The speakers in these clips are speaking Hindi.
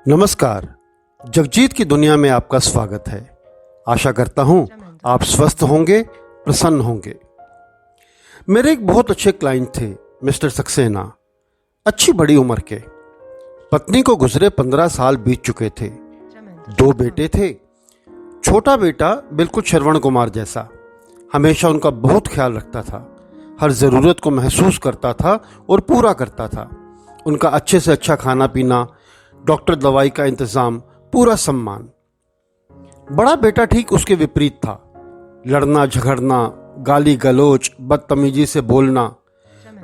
नमस्कार। जगजीत की दुनिया में आपका स्वागत है। आशा करता हूं आप स्वस्थ होंगे, प्रसन्न होंगे। मेरे एक बहुत अच्छे क्लाइंट थे, मिस्टर सक्सेना। अच्छी बड़ी उम्र के, पत्नी को गुजरे 15 साल बीत चुके थे। 2 बेटे थे। छोटा बेटा बिल्कुल श्रवण कुमार जैसा, हमेशा उनका बहुत ख्याल रखता था, हर ज़रूरत को महसूस करता था और पूरा करता था। उनका अच्छे से अच्छा खाना पीना, डॉक्टर दवाई का इंतजाम, पूरा सम्मान। बड़ा बेटा ठीक उसके विपरीत था। लड़ना झगड़ना, गाली गलोच, बदतमीजी से बोलना।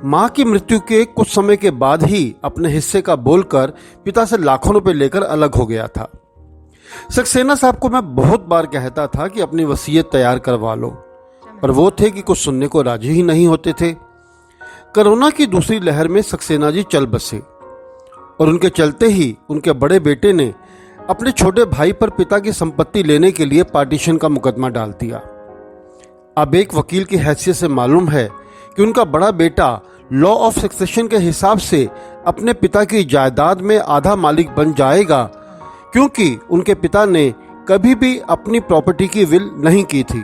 मां की मृत्यु के कुछ समय के बाद ही अपने हिस्से का बोलकर पिता से लाखों रुपए लेकर अलग हो गया था। सक्सेना साहब को मैं बहुत बार कहता था कि अपनी वसीयत तैयार करवा लो, पर वो थे कि कुछ सुनने को राजी ही नहीं होते थे। कोरोना की दूसरी लहर में सक्सेना जी चल बसे और उनके चलते ही उनके बड़े बेटे ने अपने छोटे भाई पर पिता की संपत्ति लेने के लिए पार्टीशन का मुकदमा डाल दिया। अब एक वकील की हैसियत से मालूम है कि उनका बड़ा बेटा लॉ ऑफ सक्सेशन के हिसाब से अपने पिता की जायदाद में आधा मालिक बन जाएगा, क्योंकि उनके पिता ने कभी भी अपनी प्रॉपर्टी की विल नहीं की थी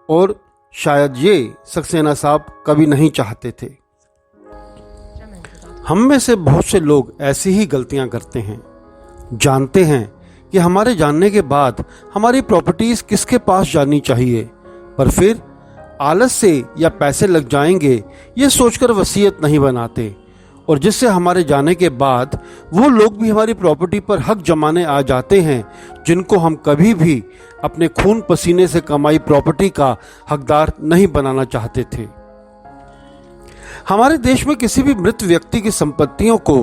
और शायद ये सक्सेना साहब कभी नहीं चाहते थे। हम में से बहुत से लोग ऐसी ही गलतियां करते हैं। जानते हैं कि हमारे जानने के बाद हमारी प्रॉपर्टीज किसके पास जानी चाहिए, पर फिर आलस से या पैसे लग जाएंगे ये सोचकर वसीयत नहीं बनाते, और जिससे हमारे जाने के बाद वो लोग भी हमारी प्रॉपर्टी पर हक जमाने आ जाते हैं जिनको हम कभी भी अपने खून पसीने से कमाई प्रॉपर्टी का हकदार नहीं बनाना चाहते थे। हमारे देश में किसी भी मृत व्यक्ति की संपत्तियों को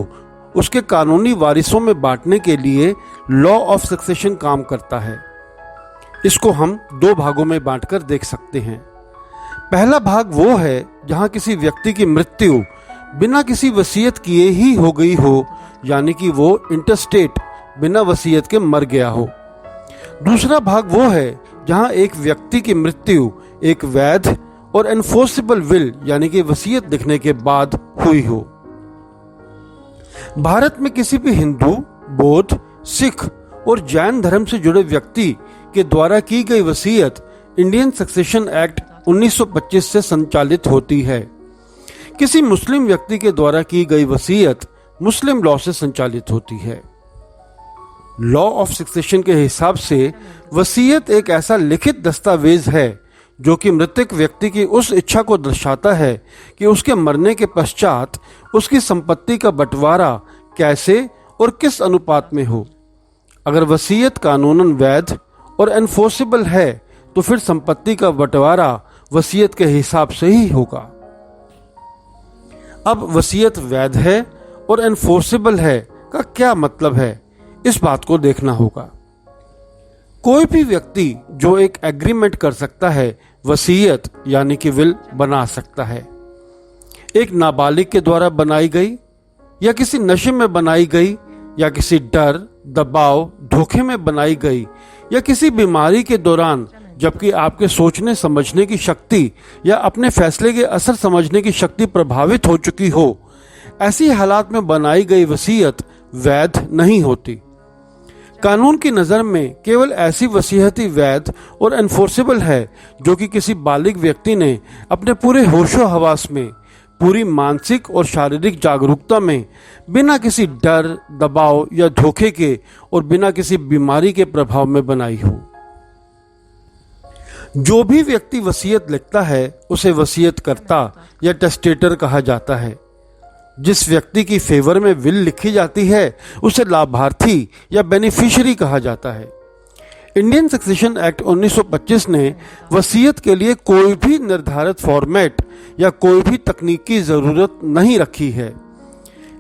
उसके कानूनी वारिसों में बांटने के लिए लॉ ऑफ सक्सेशन काम करता है। इसको हम 2 भागों में बांटकर देख सकते हैं। पहला भाग वो है जहां किसी व्यक्ति की मृत्यु बिना किसी वसीयत किए ही हो गई हो, यानी कि वो इंटरस्टेट बिना वसीयत के मर गया हो। दूसरा भाग वो है जहां एक व्यक्ति की मृत्यु एक वैध और एनफोर्सेबल विल यानी कि वसीयत लिखने के बाद हुई हो। भारत में किसी भी हिंदू, बौद्ध, सिख और जैन धर्म से जुड़े व्यक्ति के द्वारा की गई वसीयत इंडियन सक्सेशन एक्ट 1925 से संचालित होती है। किसी मुस्लिम व्यक्ति के द्वारा की गई वसीयत मुस्लिम लॉ से संचालित होती है। लॉ ऑफ सक्सेशन के हिसाब से वसीयत एक ऐसा लिखित दस्तावेज है जो कि मृतक व्यक्ति की उस इच्छा को दर्शाता है कि उसके मरने के पश्चात उसकी संपत्ति का बंटवारा कैसे और किस अनुपात में हो। अगर वसीयत कानूनन वैध और एनफोर्सेबल है तो फिर संपत्ति का बंटवारा वसीयत के हिसाब से ही होगा। अब वसीयत वैध है और एनफोर्सेबल है का क्या मतलब है, इस बात को देखना होगा। कोई भी व्यक्ति जो एक एग्रीमेंट कर सकता है, वसीयत यानी कि विल बना सकता है। एक नाबालिग के द्वारा बनाई गई या किसी नशे में बनाई गई या किसी डर, दबाव, धोखे में बनाई गई या किसी बीमारी के दौरान जबकि आपके सोचने समझने की शक्ति या अपने फैसले के असर समझने की शक्ति प्रभावित हो चुकी हो, ऐसी हालात में बनाई गई वसीयत वैध नहीं होती। कानून की नज़र में केवल ऐसी वसीयत ही वैध और एनफोर्सेबल है जो कि किसी बालिग व्यक्ति ने अपने पूरे होशो हवास में, पूरी मानसिक और शारीरिक जागरूकता में, बिना किसी डर, दबाव या धोखे के और बिना किसी बीमारी के प्रभाव में बनाई हो। जो भी व्यक्ति वसीयत लिखता है उसे वसीयतकर्ता या टेस्टेटर कहा जाता है। जिस व्यक्ति की फेवर में विल लिखी जाती है उसे लाभार्थी या बेनिफिशियरी कहा जाता है। इंडियन सक्सेशन एक्ट 1925 ने वसीयत के लिए कोई भी निर्धारित फॉर्मेट या कोई भी तकनीक की जरूरत नहीं रखी है।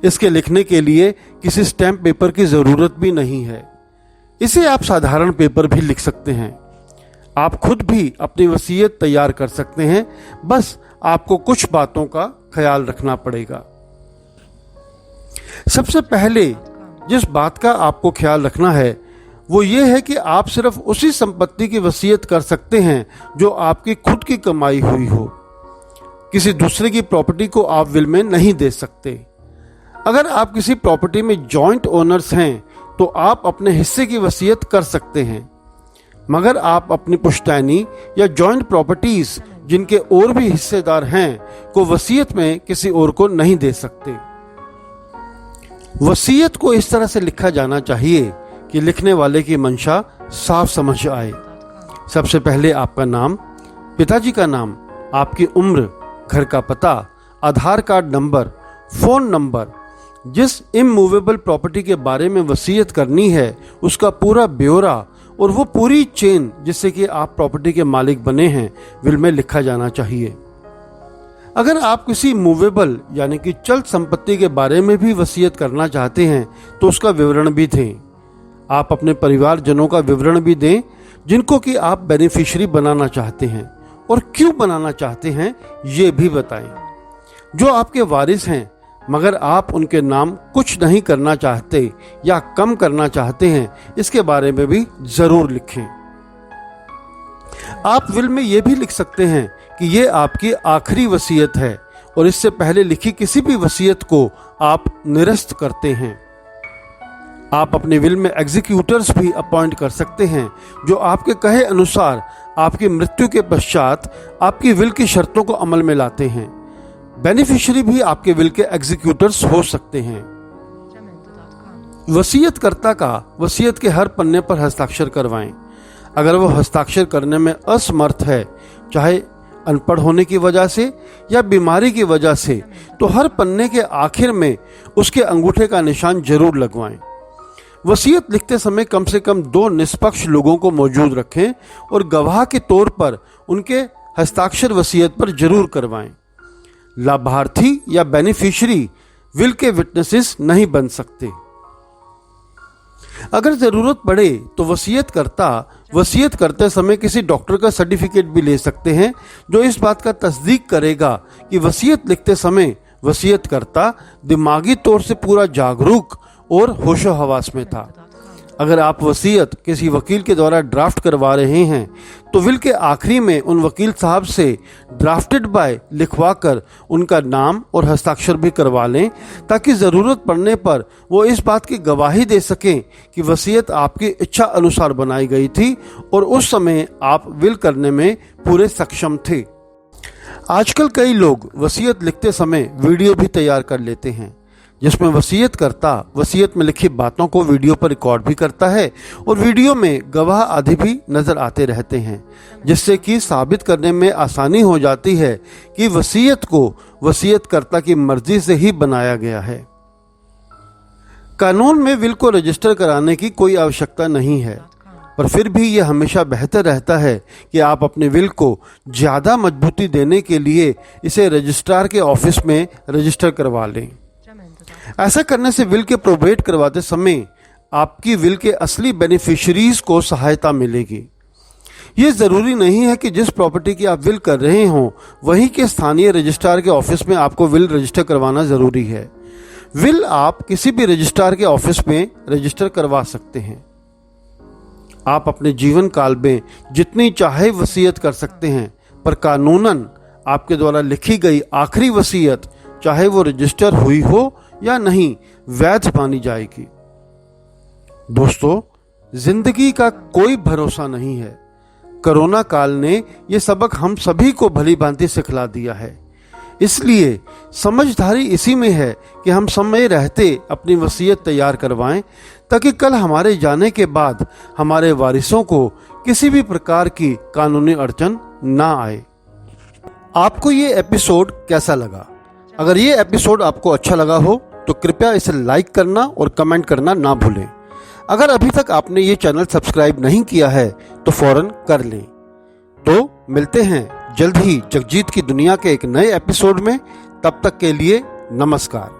इसके लिखने के लिए किसी स्टैम्प पेपर की जरूरत भी नहीं है। इसे आप साधारण पेपर भी लिख सकते हैं। आप खुद भी अपनी वसीयत तैयार कर सकते हैं, बस आपको कुछ बातों का ख्याल रखना पड़ेगा। सबसे पहले जिस बात का आपको ख्याल रखना है वो ये है कि आप सिर्फ उसी संपत्ति की वसीयत कर सकते हैं जो आपकी खुद की कमाई हुई हो। किसी दूसरे की प्रॉपर्टी को आप विल में नहीं दे सकते। अगर आप किसी प्रॉपर्टी में जॉइंट ओनर्स हैं तो आप अपने हिस्से की वसीयत कर सकते हैं, मगर आप अपनी पुश्तैनी या जॉइंट प्रॉपर्टीज जिनके और भी हिस्सेदार हैं को वसीयत में किसी और को नहीं दे सकते। वसीयत को इस तरह से लिखा जाना चाहिए कि लिखने वाले की मंशा साफ समझ आए। सबसे पहले आपका नाम, पिताजी का नाम, आपकी उम्र, घर का पता, आधार कार्ड नंबर, फोन नंबर, जिस इमूवेबल प्रॉपर्टी के बारे में वसीयत करनी है उसका पूरा ब्यौरा और वो पूरी चेन जिससे कि आप प्रॉपर्टी के मालिक बने हैं विल में लिखा जाना चाहिए। अगर आप किसी मूवेबल यानी कि चल संपत्ति के बारे में भी वसीयत करना चाहते हैं तो उसका विवरण भी दें। आप अपने परिवारजनों का विवरण भी दें जिनको कि आप बेनिफिशियरी बनाना चाहते हैं और क्यों बनाना चाहते हैं ये भी बताएं। जो आपके वारिस हैं मगर आप उनके नाम कुछ नहीं करना चाहते या कम करना चाहते हैं इसके बारे में भी जरूर लिखें। आप विल में यह भी लिख सकते हैं कि ये आपकी आखिरी वसीयत है और इससे पहले लिखी किसी भी वसीयत को आप निरस्त करते हैं। आप अपने विल में एग्जीक्यूटर्स भी अपॉइंट कर सकते हैं जो आपके कहे अनुसार आपकी मृत्यु के पश्चात आपकी विल की शर्तों को अमल में लाते हैं। बेनिफिशियरी भी आपके विल के एग्जीक्यूटर्स हो सकते हैं। वसीयतकर्ता का वसीयत के हर पन्ने पर हस्ताक्षर करवाएं। अगर वो हस्ताक्षर करने में असमर्थ है, चाहे अनपढ़ होने की वजह से या बीमारी की वजह से, तो हर पन्ने के आखिर में उसके अंगूठे का निशान जरूर लगवाएं। वसीयत लिखते समय कम से कम 2 निष्पक्ष लोगों को मौजूद रखें और गवाह के तौर पर उनके हस्ताक्षर वसीयत पर जरूर करवाएं। लाभार्थी या बेनिफिशियरी विल के विटनेसेस नहीं बन सकते। अगर जरूरत पड़े तो वसीयतकर्ता वसीयत करते समय किसी डॉक्टर का सर्टिफिकेट भी ले सकते हैं जो इस बात का तस्दीक करेगा कि वसीयत लिखते समय वसीयतकर्ता दिमागी तौर से पूरा जागरूक और होशो हवास में था। अगर आप वसीयत किसी वकील के द्वारा ड्राफ्ट करवा रहे हैं तो विल के आखिरी में उन वकील साहब से ड्राफ्टेड बाय लिखवा कर उनका नाम और हस्ताक्षर भी करवा लें ताकि ज़रूरत पड़ने पर वो इस बात की गवाही दे सकें कि वसीयत आपकी इच्छा अनुसार बनाई गई थी और उस समय आप विल करने में पूरे सक्षम थे। आजकल कई लोग वसीयत लिखते समय वीडियो भी तैयार कर लेते हैं जिसमें वसीयतकर्ता वसीयत में लिखी बातों को वीडियो पर रिकॉर्ड भी करता है और वीडियो में गवाह आदि भी नजर आते रहते हैं, जिससे कि साबित करने में आसानी हो जाती है कि वसीयत को वसीयतकर्ता की मर्जी से ही बनाया गया है। कानून में विल को रजिस्टर कराने की कोई आवश्यकता नहीं है, पर फिर भी यह हमेशा बेहतर रहता है कि आप अपने विल को ज़्यादा मजबूती देने के लिए इसे रजिस्ट्रार के ऑफिस में रजिस्टर करवा लें। ऐसा करने से विल के प्रोबेट करवाते समय आपकी विल के असली बेनिफिशियरीज को सहायता मिलेगी। ये जरूरी नहीं है कि जिस प्रॉपर्टी की आप विल कर रहे हों वहीं के स्थानीय रजिस्ट्रार के ऑफिस में आपको विल रजिस्टर करवाना जरूरी है। विल आप किसी भी रजिस्ट्रार के ऑफिस में रजिस्टर करवा सकते हैं। आप अपने जीवन काल में जितनी चाहे वसीयत कर सकते हैं, पर कानूनन आपके द्वारा लिखी गई आखिरी वसीयत चाहे वो रजिस्टर हुई हो या नहीं वैध मानी जाएगी। दोस्तों, जिंदगी का कोई भरोसा नहीं है। कोरोना काल ने यह सबक हम सभी को भली भांति सिखला दिया है। इसलिए समझदारी इसी में है कि हम समय रहते अपनी वसीयत तैयार करवाएं ताकि कल हमारे जाने के बाद हमारे वारिसों को किसी भी प्रकार की कानूनी अड़चन ना आए। आपको ये एपिसोड कैसा लगा? अगर ये एपिसोड आपको अच्छा लगा हो तो कृपया इसे लाइक करना और कमेंट करना ना भूलें। अगर अभी तक आपने ये चैनल सब्सक्राइब नहीं किया है तो फौरन कर लें। तो मिलते हैं जल्द ही जगजीत की दुनिया के एक नए एपिसोड में। तब तक के लिए नमस्कार।